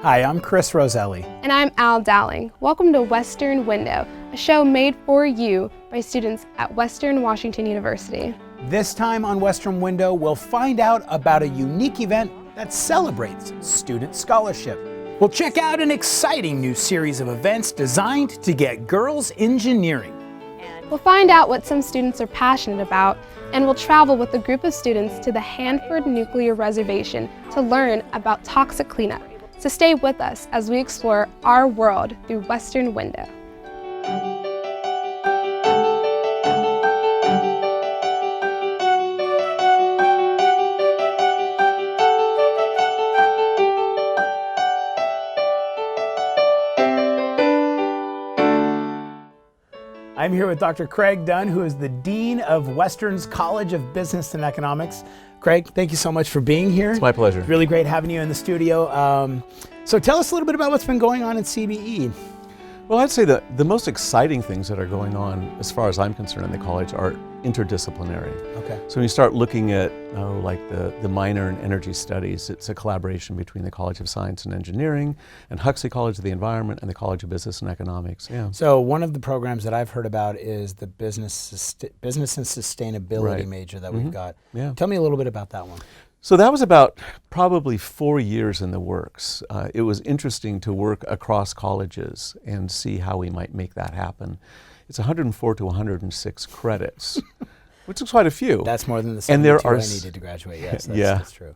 Hi, I'm Chris Roselli. And I'm Dowling. Welcome to Western Window, a show made for you by students at Western Washington University. This time on Western Window, we'll find out about a unique event that celebrates student scholarship. We'll check out an exciting new series of events designed to get girls engineering. We'll find out what some students are passionate about, and we'll travel with a group of students to the Hanford Nuclear Reservation to learn about toxic cleanup. So stay with us as we explore our world through Western Window. I'm here with Dr. Craig Dunn, who is the Dean of Western's College of Business and Economics. Craig, thank you so much for being here. It's my pleasure. It's really great having you in the studio. So tell us a little bit about what's been going on at CBE. Well, I'd say that the most exciting things that are going on, as far as I'm concerned in the college, are interdisciplinary. Okay. So when you start looking at like the minor in energy studies, it's a collaboration between the College of Science and Engineering and Huxley College of the Environment and the College of Business and Economics. Yeah. So one of the programs that I've heard about is the business and sustainability major that we've got. Yeah. Tell me a little bit about that one. So that was about probably 4 years in the works. It was interesting to work across colleges and see how we might make that happen. It's 104 to 106 credits, which is quite a few. That's more than the 72 I needed to graduate. Yes, that's true.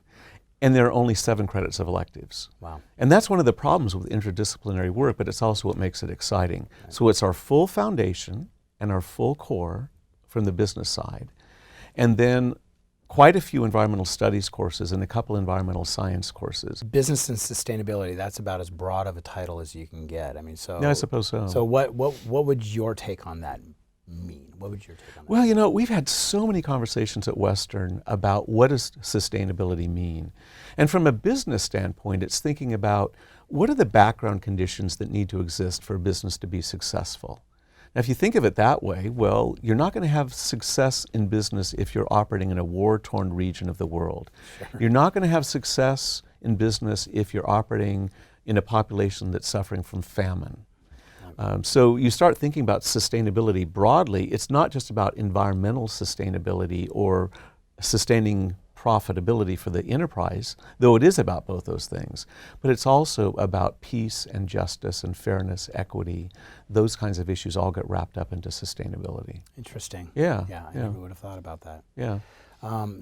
And there are only 7 credits of electives. Wow. And that's one of the problems with interdisciplinary work, but it's also what makes it exciting. Right. So it's our full foundation and our full core from the business side, and then quite a few environmental studies courses and a couple environmental science courses. Business and sustainability, that's about as broad of a title as you can get. I mean, so... Yeah, I suppose so. So what would your take on that mean? What would your take on that Well, you know, we've had so many conversations at Western about what does sustainability mean. And from a business standpoint, it's thinking about what are the background conditions that need to exist for a business to be successful. Now, if you think of it that way, well, you're not going to have success in business if you're operating in a war-torn region of the world. Sure. You're not going to have success in business if you're operating in a population that's suffering from famine. So you start thinking about sustainability broadly. It's not just about environmental sustainability or sustaining profitability for the enterprise, though it is about both those things, but it's also about peace and justice and fairness, equity. Those kinds of issues all get wrapped up into sustainability. Interesting. Yeah. Yeah, I never would have thought about that. Yeah.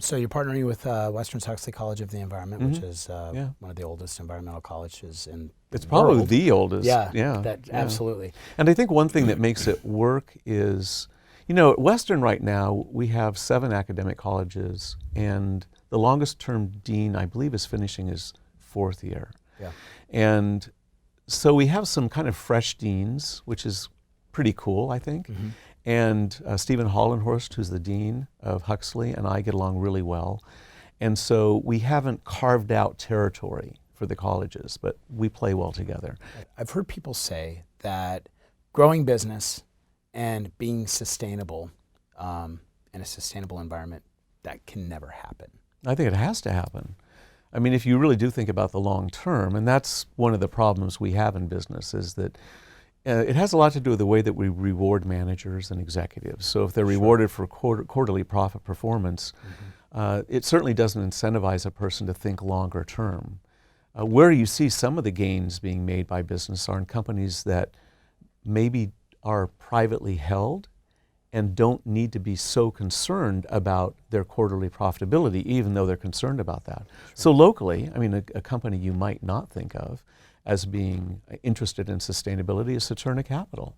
So you're partnering with Western's Huxley College of the Environment, which is one of the oldest environmental colleges in the It's probably world. The oldest. Yeah. Absolutely. And I think one thing that makes it work is, you know, at Western right now, we have 7 academic colleges, and the longest term dean, I believe, is finishing his 4th year. Yeah. And so we have some kind of fresh deans, which is pretty cool, I think. And Stephen Hollenhorst, who's the dean of Huxley, and I get along really well. And so we haven't carved out territory for the colleges, but we play well together. I've heard people say that growing business and being sustainable in a sustainable environment, that can never happen. I think it has to happen. I mean, if you really do think about the long term, and that's one of the problems we have in business, is that it has a lot to do with the way that we reward managers and executives. So if they're rewarded for quarterly profit performance, it certainly doesn't incentivize a person to think longer term. Where you see some of the gains being made by business are in companies that maybe are privately held and don't need to be so concerned about their quarterly profitability, even though they're concerned about that. Sure. So locally, I mean, a company you might not think of as being interested in sustainability is Saturna Capital.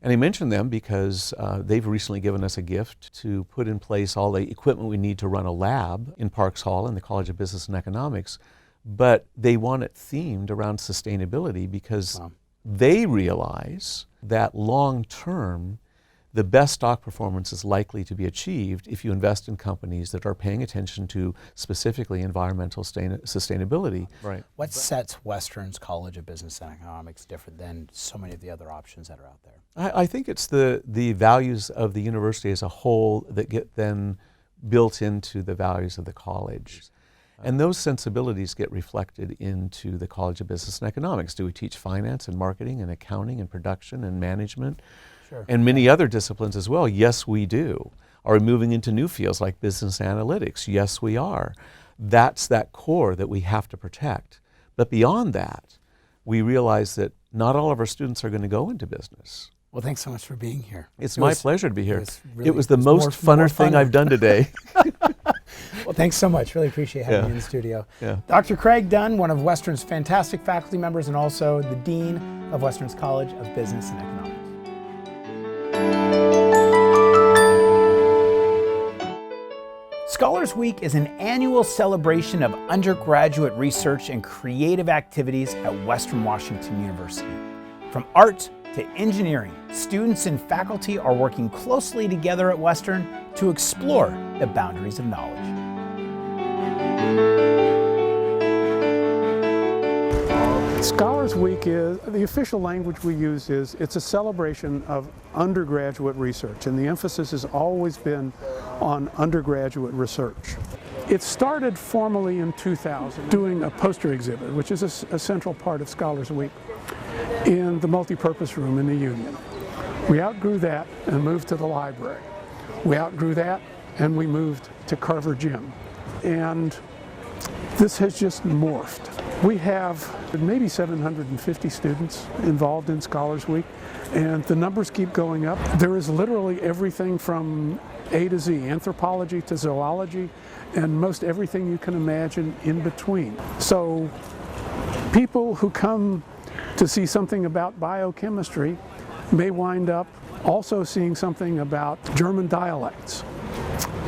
And I mention them because they've recently given us a gift to put in place all the equipment we need to run a lab in Parks Hall in the College of Business and Economics, but they want it themed around sustainability because they realize that long term, the best stock performance is likely to be achieved if you invest in companies that are paying attention to specifically environmental sustainability. Right. What sets Western's College of Business and Economics different than so many of the other options that are out there? I think it's the values of the university as a whole that get then built into the values of the college. And those sensibilities get reflected into the College of Business and Economics. Do we teach finance and marketing and accounting and production and management? Sure. And many other disciplines as well? Yes, we do. Are we moving into new fields like business analytics? Yes, we are. That's that core that we have to protect. But beyond that, we realize that not all of our students are going to go into business. Well, thanks so much for being here. It's my pleasure to be here. Really, it was the most funner thing I've done today. Well, thanks so much. Really appreciate having you in the studio. Yeah. Dr. Craig Dunn, one of Western's fantastic faculty members and also the Dean of Western's College of Business and Economics. Scholars Week is an annual celebration of undergraduate research and creative activities at Western Washington University. From art to engineering, students and faculty are working closely together at Western to explore the boundaries of knowledge. Scholars Week is, the official language we use is, it's a celebration of undergraduate research, and the emphasis has always been on undergraduate research. It started formally in 2000, doing a poster exhibit, which is a central part of Scholars Week, in the multipurpose room in the Union. We outgrew that and moved to the library. We outgrew that and we moved to Carver Gym. And this has just morphed. We have maybe 750 students involved in Scholars Week, and the numbers keep going up. There is literally everything from A to Z, anthropology to zoology, and most everything you can imagine in between. So people who come to see something about biochemistry may wind up also seeing something about German dialects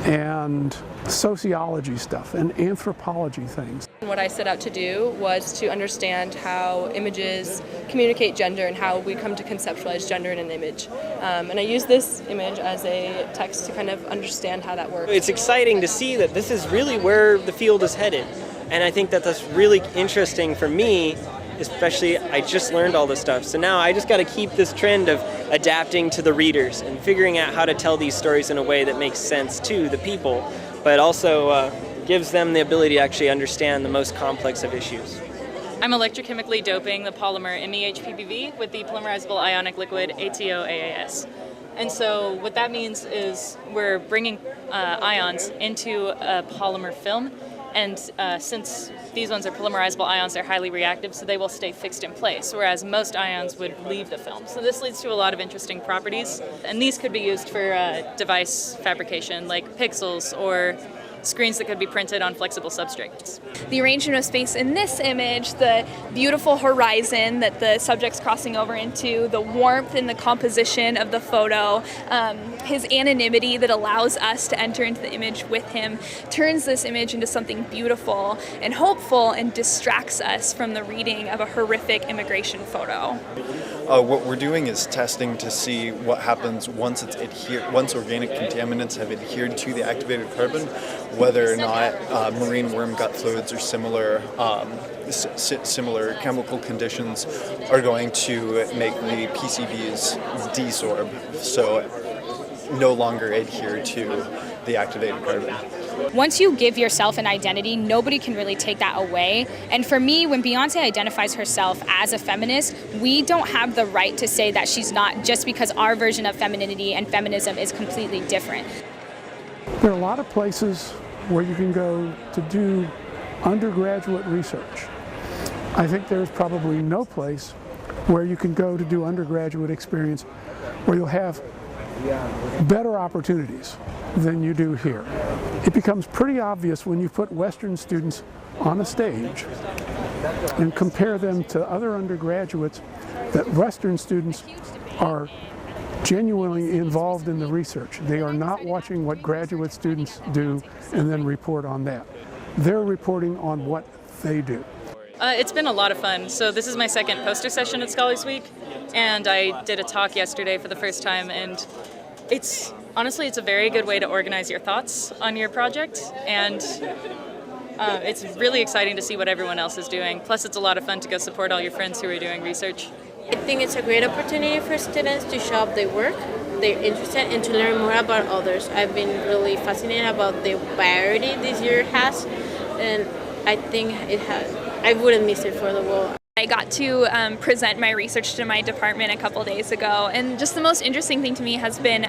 and sociology stuff and anthropology things. What I set out to do was to understand how images communicate gender and how we come to conceptualize gender in an image. And I use this image as a text to kind of understand how that works. It's exciting to see that this is really where the field is headed. And I think that that's really interesting for me, especially I just learned all this stuff. So now I just got to keep this trend of adapting to the readers and figuring out how to tell these stories in a way that makes sense to the people, but also gives them the ability to actually understand the most complex of issues. I'm electrochemically doping the polymer MEHPBV with the polymerizable ionic liquid ATOAAS. And so what that means is we're bringing ions into a polymer film, and since these ones are polymerizable ions, they're highly reactive, so they will stay fixed in place, whereas most ions would leave the film. So this leads to a lot of interesting properties, and these could be used for device fabrication, like pixels or screens that could be printed on flexible substrates. The arrangement of space in this image, the beautiful horizon that the subject's crossing over into, the warmth in the composition of the photo, his anonymity that allows us to enter into the image with him, turns this image into something beautiful and hopeful and distracts us from the reading of a horrific immigration photo. What we're doing is testing to see what happens once organic contaminants have adhered to the activated carbon, whether or not marine worm gut fluids or similar chemical conditions are going to make the PCBs desorb, so no longer adhere to the activated carbon. Once you give yourself an identity, nobody can really take that away. And for me, when Beyonce identifies herself as a feminist, we don't have the right to say that she's not, just because our version of femininity and feminism is completely different. There are a lot of places where you can go to do undergraduate research. I think there's probably no place where you can go to do undergraduate experience where you'll have better opportunities than you do here. It becomes pretty obvious when you put Western students on a stage and compare them to other undergraduates that Western students are genuinely involved in the research. They are not watching what graduate students do and then report on that. They're reporting on what they do. It's been a lot of fun. So this is my second poster session at Scholars Week, and I did a talk yesterday for the first time, and honestly, it's a very good way to organize your thoughts on your project, and it's really exciting to see what everyone else is doing. Plus, it's a lot of fun to go support all your friends who are doing research. I think it's a great opportunity for students to show up their work, their interest, and to learn more about others. I've been really fascinated about the variety this year has, and I think I wouldn't miss it for the world. I got to present my research to my department a couple days ago, and just the most interesting thing to me has been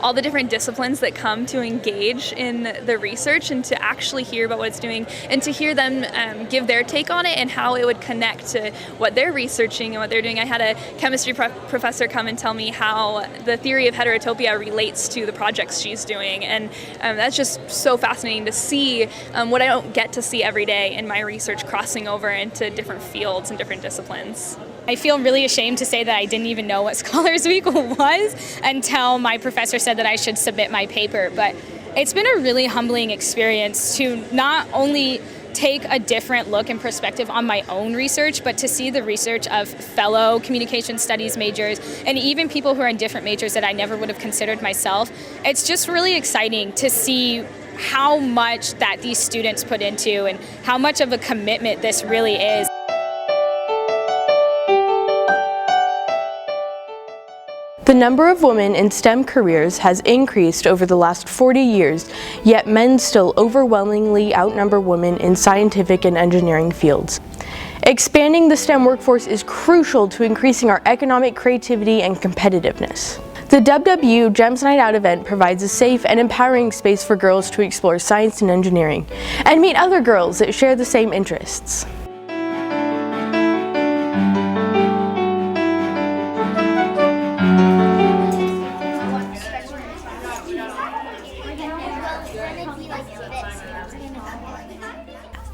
all the different disciplines that come to engage in the research and to actually hear about what it's doing and to hear them give their take on it and how it would connect to what they're researching and what they're doing. I had a chemistry professor come and tell me how the theory of heterotopia relates to the projects she's doing, and that's just so fascinating to see what I don't get to see every day in my research crossing over into different fields and different disciplines. I feel really ashamed to say that I didn't even know what Scholars Week was until my professor said that I should submit my paper. But it's been a really humbling experience to not only take a different look and perspective on my own research, but to see the research of fellow communication studies majors and even people who are in different majors that I never would have considered myself. It's just really exciting to see how much that these students put into and how much of a commitment this really is. The number of women in STEM careers has increased over the last 40 years, yet men still overwhelmingly outnumber women in scientific and engineering fields. Expanding the STEM workforce is crucial to increasing our economic creativity and competitiveness. The WW GEMS Night Out event provides a safe and empowering space for girls to explore science and engineering and meet other girls that share the same interests.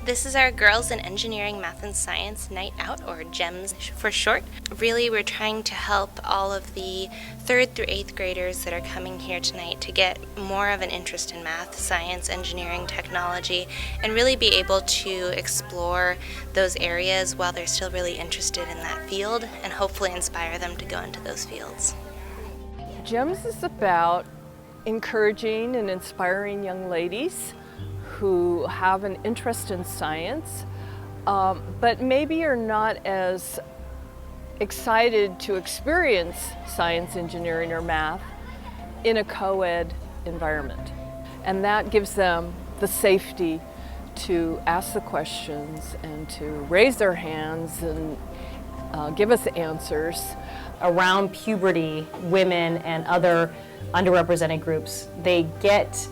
This is our Girls in Engineering, Math and Science Night Out, or GEMS for short. Really, we're trying to help all of the 3rd through 8th graders that are coming here tonight to get more of an interest in math, science, engineering, technology, and really be able to explore those areas while they're still really interested in that field and hopefully inspire them to go into those fields. GEMS is about encouraging and inspiring young ladies who have an interest in science, but maybe are not as excited to experience science, engineering, or math in a co-ed environment. And that gives them the safety to ask the questions and to raise their hands and give us answers. Around puberty, women and other underrepresented groups, they get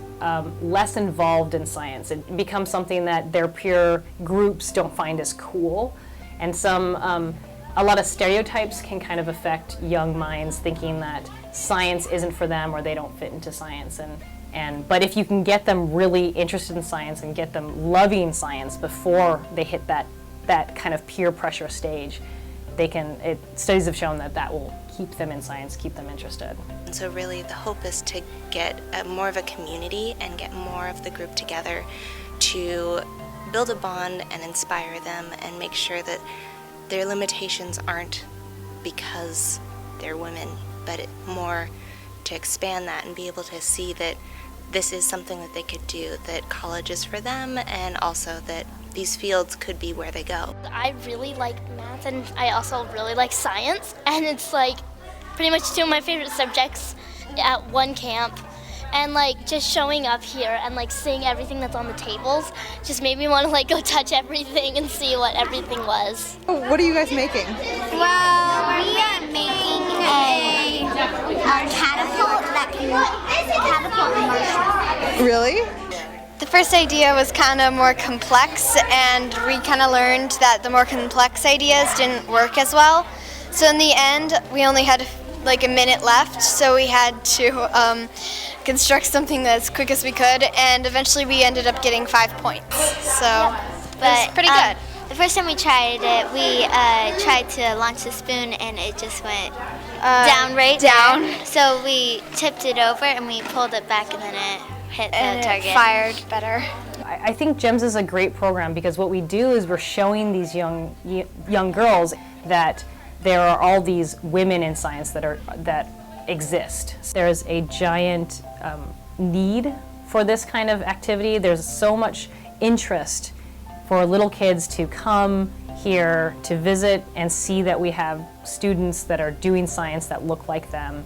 less involved in science. It becomes something that their peer groups don't find as cool. And a lot of stereotypes can kind of affect young minds thinking that science isn't for them or they don't fit into science. But if you can get them really interested in science and get them loving science before they hit that kind of peer pressure stage, studies have shown that will keep them in science, keep them interested. And so really the hope is to get more of a community and get more of the group together to build a bond and inspire them and make sure that their limitations aren't because they're women, but more to expand that and be able to see that this is something that they could do, that college is for them, and also that these fields could be where they go. I really like math, and I also really like science, and it's like pretty much two of my favorite subjects at one camp. And like just showing up here and like seeing everything that's on the tables just made me want to like go touch everything and see what everything was. What are you guys making? Well, we are making a catapult that can catapult marshmallows. Really? The first idea was kind of more complex, and we kind of learned that the more complex ideas didn't work as well. So in the end, we only had like a minute left, so we had to construct something as quick as we could, and eventually we ended up getting 5 points. So it was pretty good. The first time we tried it, we tried to launch the spoon, and it just went down there. So we tipped it over, and we pulled it back, and then it hit the target. It fired better. I think GEMS is a great program because what we do is we're showing these young girls that there are all these women in science that exist. There's a giant need for this kind of activity. There's so much interest for little kids to come here to visit and see that we have students that are doing science that look like them,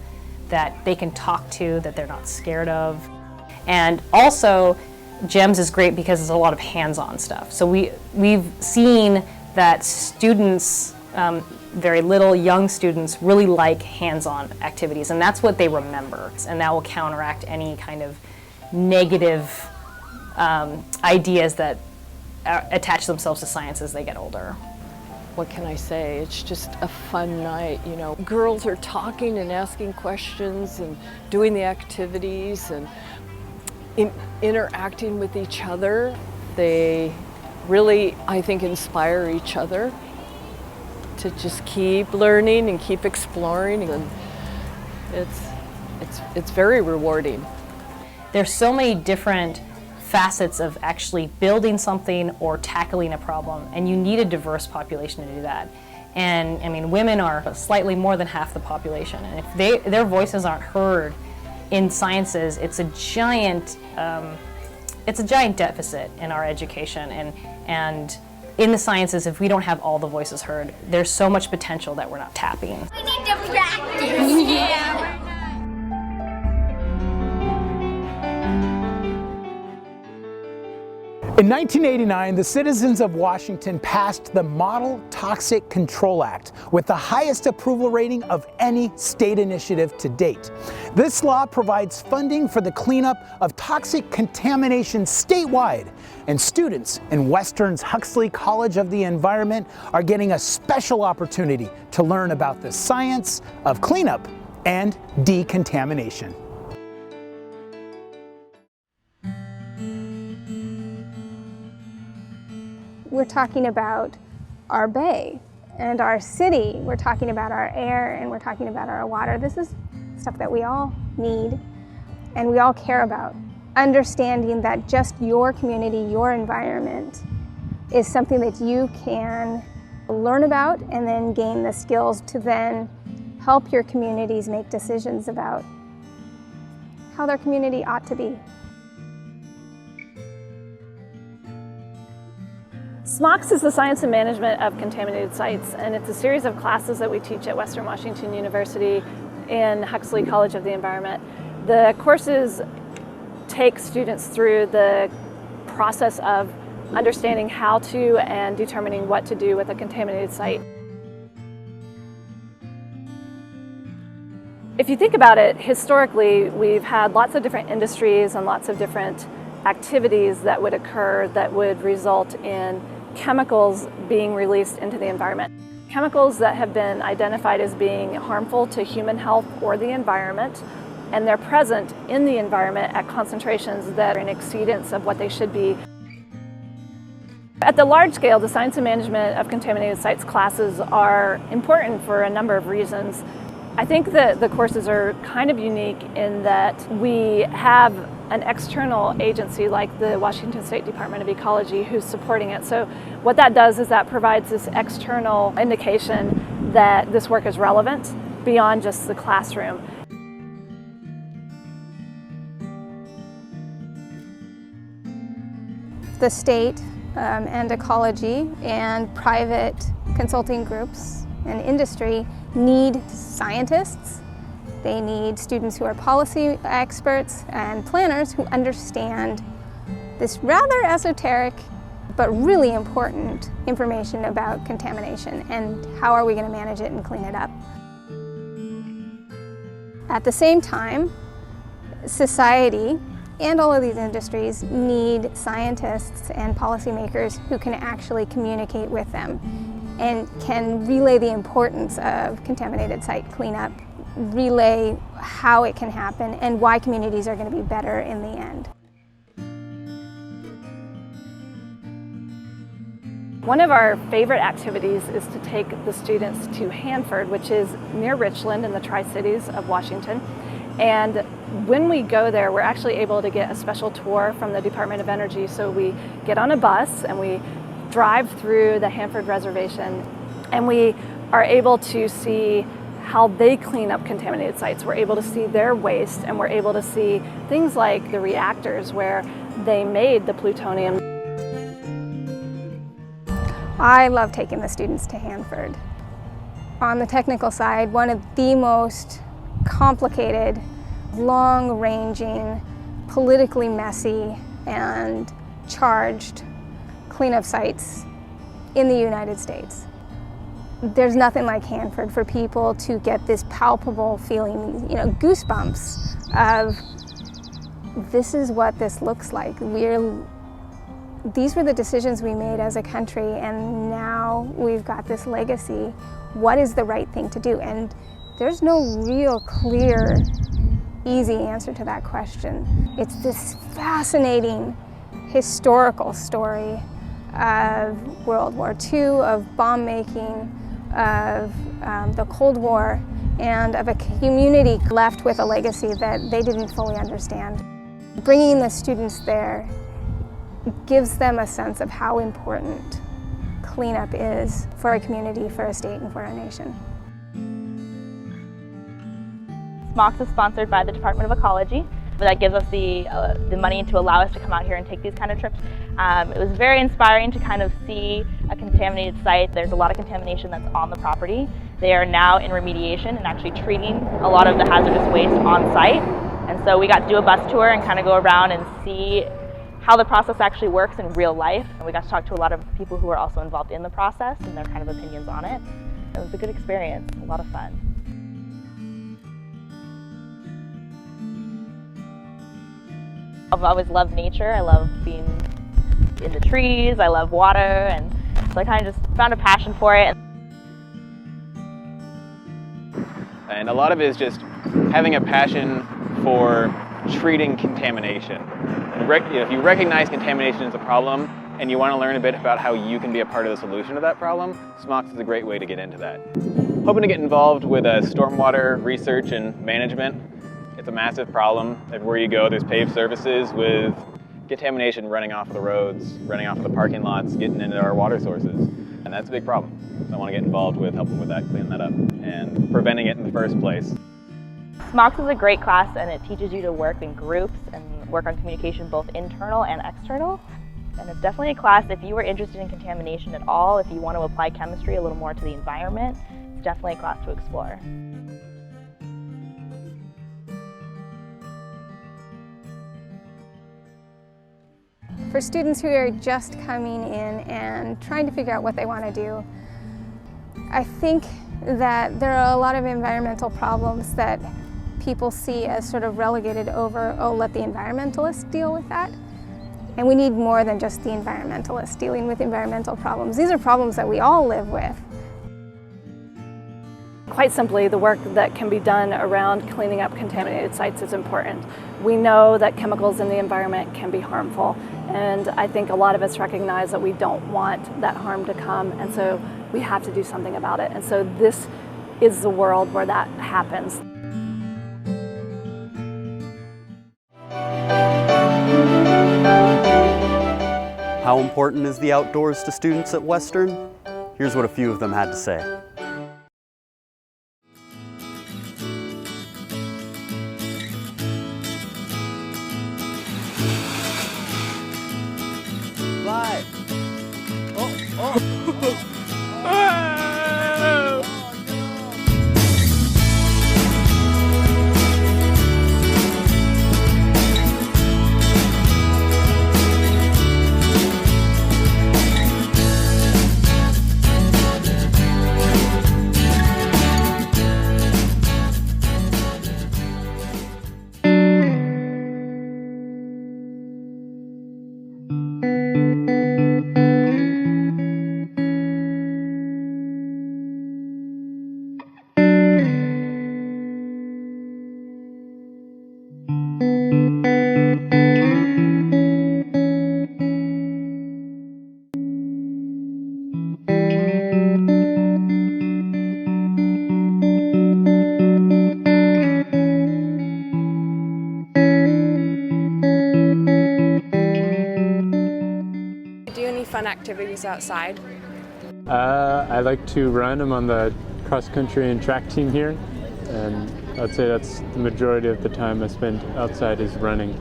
that they can talk to, that they're not scared of. And also, GEMS is great because it's a lot of hands-on stuff. So we've seen that students, very little young students, really like hands-on activities, and that's what they remember, and that will counteract any kind of negative ideas that attach themselves to science as they get older. What can I say? It's just a fun night, you know. Girls are talking and asking questions and doing the activities and interacting with each other. They really, I think, inspire each other to just keep learning and keep exploring, and it's very rewarding. There's so many different facets of actually building something or tackling a problem, and you need a diverse population to do that. And I mean, women are slightly more than half the population, and if their voices aren't heard in sciences, it's a giant deficit in our education, and in the sciences, if we don't have all the voices heard, there's so much potential that we're not tapping. We need to practice. Yeah. In 1989, the citizens of Washington passed the Model Toxic Control Act with the highest approval rating of any state initiative to date. This law provides funding for the cleanup of toxic contamination statewide, and students in Western's Huxley College of the Environment are getting a special opportunity to learn about the science of cleanup and decontamination. We're talking about our bay and our city. We're talking about our air, and we're talking about our water. This is stuff that we all need and we all care about. Understanding that just your community, your environment, is something that you can learn about and then gain the skills to then help your communities make decisions about how their community ought to be. SMOCS is the Science and Management of Contaminated Sites, and it's a series of classes that we teach at Western Washington University in Huxley College of the Environment. The courses take students through the process of understanding how to and determining what to do with a contaminated site. If you think about it, historically, we've had lots of different industries and lots of different activities that would occur that would result in chemicals being released into the environment. Chemicals that have been identified as being harmful to human health or the environment, and they're present in the environment at concentrations that are in exceedance of what they should be. At the large scale, the Science and Management of Contaminated Sites classes are important for a number of reasons. I think that the courses are kind of unique in that we have an external agency like the Washington State Department of Ecology who's supporting it. So what that does is that provides this external indication that this work is relevant beyond just the classroom. The state and ecology and private consulting groups and industry need scientists. They need students who are policy experts and planners who understand this rather esoteric but really important information about contamination and how are we going to manage it and clean it up. At the same time, society and all of these industries need scientists and policymakers who can actually communicate with them and can relay the importance of contaminated site cleanup, relay how it can happen and why communities are going to be better in the end. One of our favorite activities is to take the students to Hanford, which is near Richland in the Tri-Cities of Washington. And when we go there, we're actually able to get a special tour from the Department of Energy. So we get on a bus and we drive through the Hanford Reservation, and we are able to see how they clean up contaminated sites. We're able to see their waste, and we're able to see things like the reactors where they made the plutonium. I love taking the students to Hanford. On the technical side, one of the most complicated, long-ranging, politically messy and charged cleanup sites in the United States. There's nothing like Hanford for people to get this palpable feeling, goosebumps of this is what this looks like. These were the decisions we made as a country, and now we've got this legacy. What is the right thing to do? And there's no real clear, easy answer to that question. It's this fascinating historical story of World War II, of bomb making, of the Cold War, and of a community left with a legacy that they didn't fully understand. Bringing the students there gives them a sense of how important cleanup is for a community, for a state, and for a nation. SMOCS is sponsored by the Department of Ecology. That gives us the money to allow us to come out here and take these kind of trips. It was very inspiring to kind of see a contaminated site. There's a lot of contamination that's on the property. They are now in remediation and actually treating a lot of the hazardous waste on site. And so we got to do a bus tour and kind of go around and see how the process actually works in real life. And we got to talk to a lot of people who are also involved in the process and their kind of opinions on it. It was a good experience, a lot of fun. I've always loved nature. I love being in the trees, I love water, and so I kind of just found a passion for it. And a lot of it is just having a passion for treating contamination. If you recognize contamination as a problem and you want to learn a bit about how you can be a part of the solution to that problem, SMOCS is a great way to get into that. Hoping to get involved with stormwater research and management. It's a massive problem. Everywhere you go, there's paved surfaces with contamination running off of the roads, running off of the parking lots, getting into our water sources. And that's a big problem. So I want to get involved with helping with that, cleaning that up, and preventing it in the first place. SMOCS is a great class, and it teaches you to work in groups and work on communication both internal and external. And it's definitely a class, if you are interested in contamination at all, if you want to apply chemistry a little more to the environment, it's definitely a class to explore. For students who are just coming in and trying to figure out what they want to do, I think that there are a lot of environmental problems that people see as sort of relegated over, oh, let the environmentalists deal with that. And we need more than just the environmentalists dealing with environmental problems. These are problems that we all live with. Quite simply, the work that can be done around cleaning up contaminated sites is important. We know that chemicals in the environment can be harmful, and I think a lot of us recognize that we don't want that harm to come, and so we have to do something about it. And so this is the world where that happens. How important is the outdoors to students at Western? Here's what a few of them had to say. Fun activities outside? I like to run. I'm on the cross-country and track team here, and I'd say that's the majority of the time I spend outside is running.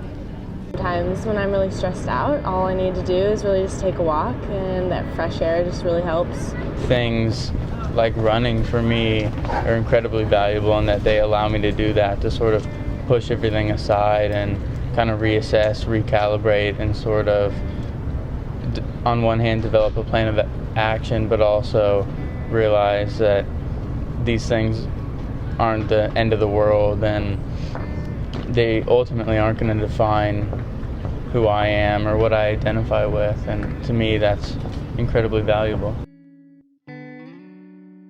Times when I'm really stressed out, all I need to do is really just take a walk, and that fresh air just really helps. Things like running for me are incredibly valuable in that they allow me to do that, to sort of push everything aside and kind of reassess, recalibrate, and sort of, on one hand, develop a plan of action, but also realize that these things aren't the end of the world, and they ultimately aren't going to define who I am or what I identify with, and to me that's incredibly valuable.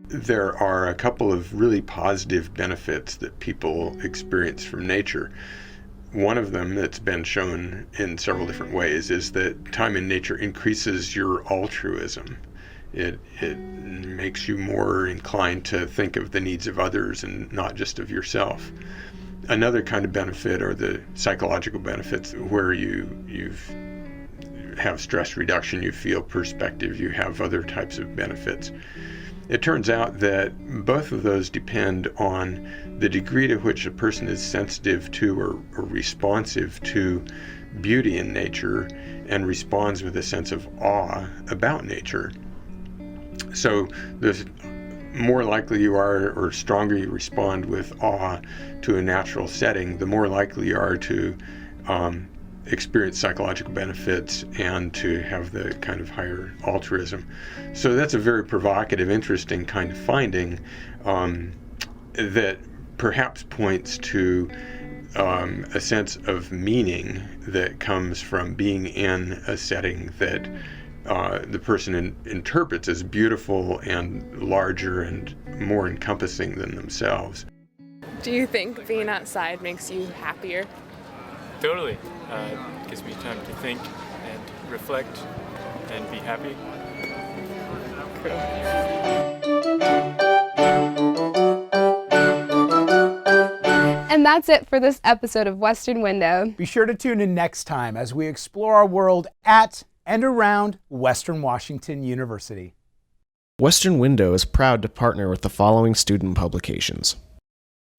There are a couple of really positive benefits that people experience from nature. One of them that's been shown in several different ways is that time in nature increases your altruism. It makes you more inclined to think of the needs of others and not just of yourself. Another kind of benefit are the psychological benefits, where you have stress reduction, you feel perspective, you have other types of benefits. It turns out that both of those depend on the degree to which a person is sensitive to or responsive to beauty in nature and responds with a sense of awe about nature. So the more likely you are, or stronger you respond with awe to a natural setting, the more likely you are to experience psychological benefits and to have the kind of higher altruism. So that's a very provocative, interesting kind of finding that perhaps points to a sense of meaning that comes from being in a setting that the person interprets as beautiful and larger and more encompassing than themselves. Do you think being outside makes you happier? Totally. Gives me time to think and reflect and be happy. And that's it for this episode of Western Window. Be sure to tune in next time as we explore our world at and around Western Washington University. Western Window is proud to partner with the following student publications.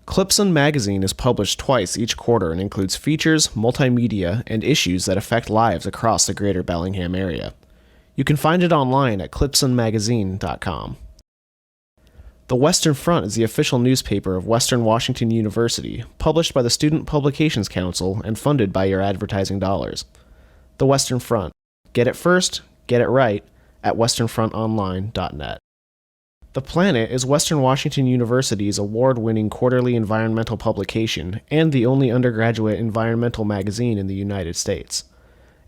Clipson magazine is published twice each quarter and includes features, multimedia, and issues that affect lives across the greater Bellingham area. You can find it online at clipsonmagazine.com. The Western Front is the official newspaper of Western Washington University, published by the Student Publications Council and funded by your advertising dollars. The Western Front. Get it first, get it right at westernfrontonline.net. The Planet is Western Washington University's award-winning quarterly environmental publication and the only undergraduate environmental magazine in the United States.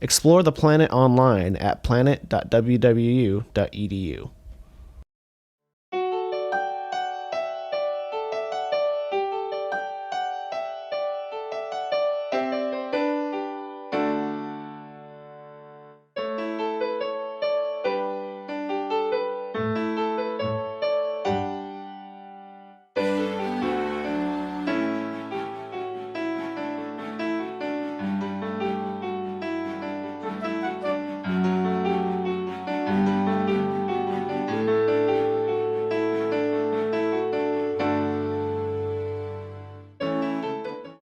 Explore The Planet online at planet.wwu.edu.